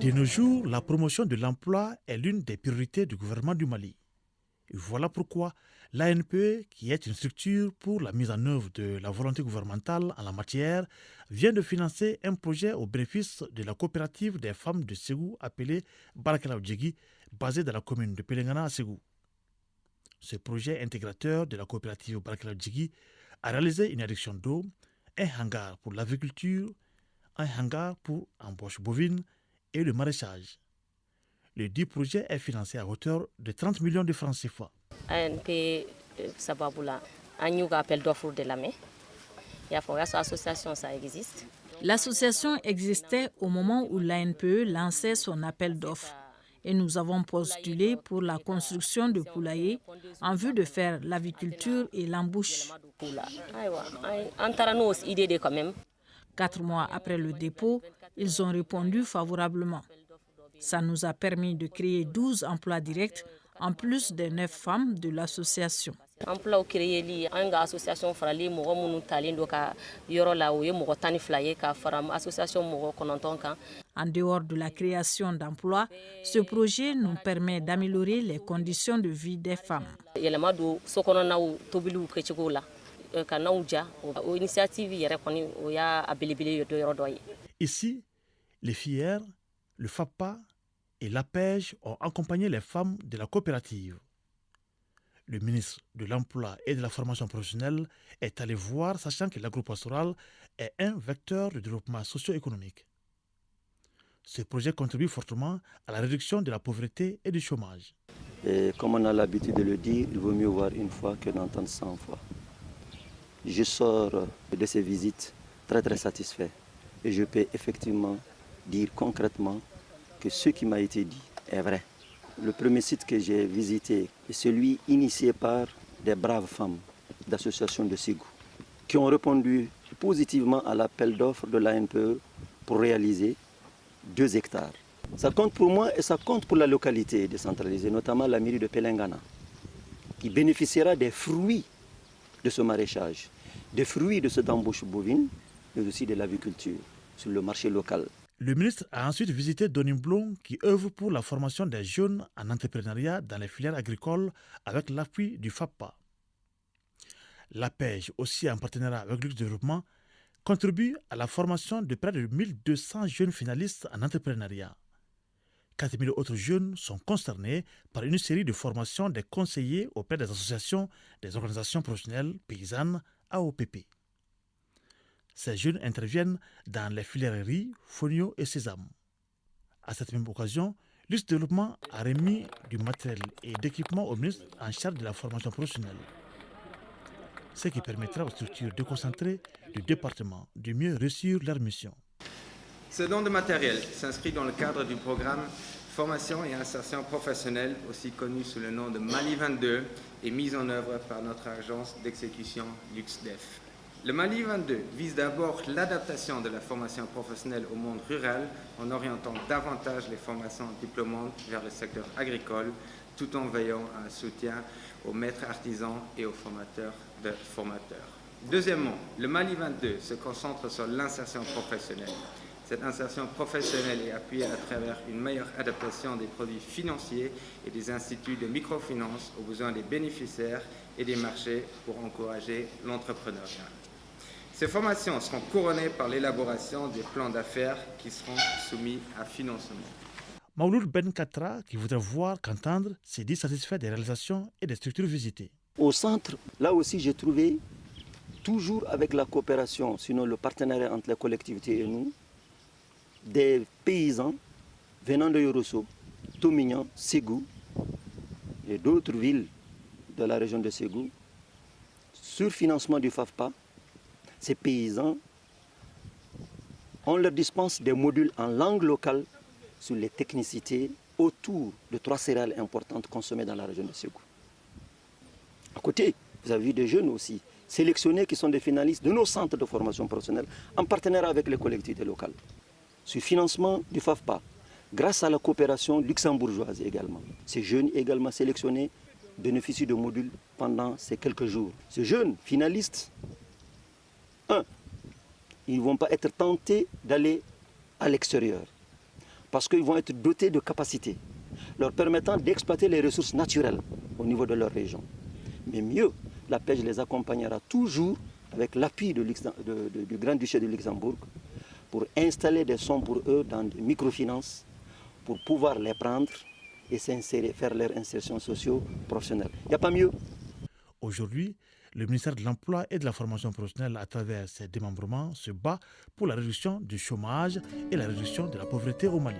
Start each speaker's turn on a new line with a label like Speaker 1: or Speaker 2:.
Speaker 1: De nos jours, la promotion de l'emploi est l'une des priorités du gouvernement du Mali. Et voilà pourquoi l'ANPE, qui est une structure pour la mise en œuvre de la volonté gouvernementale en la matière, vient de financer un projet au bénéfice de la coopérative des femmes de Ségou appelée Barakala Odjegi, basée dans la commune de Pelengana à Ségou. Ce projet intégrateur de la coopérative Barakala Odjegi a réalisé une adduction d'eau, un hangar pour l'agriculture, un hangar pour embauche bovine et le maraîchage. Le dit projet est financé à hauteur de 30 millions de francs CFA.
Speaker 2: ANP Sababula, un appel d'offres de la main. Il y a une association, ça existe.
Speaker 3: L'association existait au moment où l'ANPE lançait son appel d'offres et nous avons postulé pour la construction de poulaillers en vue de faire l'aviculture et l'embouche. 4 mois après le dépôt, ils ont répondu favorablement. Ça nous a permis de créer 12 emplois directs en plus des 9 femmes de l'association.
Speaker 2: En
Speaker 3: dehors de la création d'emplois, ce projet nous permet d'améliorer les conditions de vie des femmes.
Speaker 1: Ici, les filières, le FAPA et l'APEJ ont accompagné les femmes de la coopérative. Le ministre de l'Emploi et de la formation professionnelle est allé voir, sachant que l'agropastoral est un vecteur de développement socio-économique. Ce projet contribue fortement à la réduction de la pauvreté et du chômage.
Speaker 4: Et comme on a l'habitude de le dire, il vaut mieux voir une fois que d'entendre 100 fois. Je sors de ces visites très satisfait et je peux effectivement dire concrètement que ce qui m'a été dit est vrai. Le premier site que j'ai visité est celui initié par des braves femmes d'associations de Ségou qui ont répondu positivement à l'appel d'offres de l'ANPE pour réaliser 2 hectares. Ça compte pour moi et ça compte pour la localité décentralisée, notamment la mairie de Pelengana, qui bénéficiera des fruits de ce maraîchage, des fruits de cette embauche bovine, mais aussi de l'aviculture sur le marché local.
Speaker 1: Le ministre a ensuite visité Donim Blom qui œuvre pour la formation des jeunes en entrepreneuriat dans les filières agricoles avec l'appui du FAPA. L'APEJ, aussi en partenariat avec le développement, contribue à la formation de près de 1200 jeunes finalistes en entrepreneuriat. 4000 autres jeunes sont concernés par une série de formations des conseillers auprès des associations des organisations professionnelles paysannes AOPP. Ces jeunes interviennent dans les filières riz, fonio et sésame. À cette même occasion, l'US Développement a remis du matériel et d'équipement au ministre en charge de la formation professionnelle, ce qui permettra aux structures déconcentrées du département de mieux réussir leur mission.
Speaker 5: Ce don de matériel s'inscrit dans le cadre du programme Formation et insertion professionnelle, aussi connu sous le nom de Mali 22, et mis en œuvre par notre agence d'exécution LuxDef. Le Mali 22 vise d'abord l'adaptation de la formation professionnelle au monde rural en orientant davantage les formations diplômantes vers le secteur agricole, tout en veillant à un soutien aux maîtres artisans et aux formateurs de formateurs. Deuxièmement, le Mali 22 se concentre sur l'insertion professionnelle. Cette insertion professionnelle est appuyée à travers une meilleure adaptation des produits financiers et des instituts de microfinance aux besoins des bénéficiaires et des marchés pour encourager l'entrepreneuriat. Ces formations seront couronnées par l'élaboration des plans d'affaires qui seront soumis à financement.
Speaker 1: Mauloud Ben Katra, qui voudrait voir qu'entendre, s'est dit satisfait des réalisations et des structures visitées.
Speaker 4: Au centre, là aussi j'ai trouvé, toujours avec la coopération, sinon le partenariat entre les collectivités et nous, des paysans venant de Yorosso, Tomignan, Ségou et d'autres villes de la région de Ségou, sur financement du FAFPA. Ces paysans, on leur dispense des modules en langue locale sur les technicités autour de 3 céréales importantes consommées dans la région de Ségou. À côté, vous avez vu des jeunes aussi, sélectionnés qui sont des finalistes de nos centres de formation professionnelle en partenariat avec les collectivités locales. Sur financement du FAFPA, grâce à la coopération luxembourgeoise également. Ces jeunes également sélectionnés bénéficient de modules pendant ces quelques jours. Ces jeunes finalistes, ils ne vont pas être tentés d'aller à l'extérieur. parce qu'ils vont être dotés de capacités leur permettant d'exploiter les ressources naturelles au niveau de leur région. Mais mieux, la pêche les accompagnera toujours avec l'appui du Grand-Duché de Luxembourg pour installer des sommes pour eux dans des microfinances pour pouvoir les prendre et s'insérer, faire leur insertion socio-professionnelle. Il n'y a pas mieux.
Speaker 1: Aujourd'hui, le ministère de l'Emploi et de la formation professionnelle, à travers ses démembrements, se bat pour la réduction du chômage et la réduction de la pauvreté au Mali.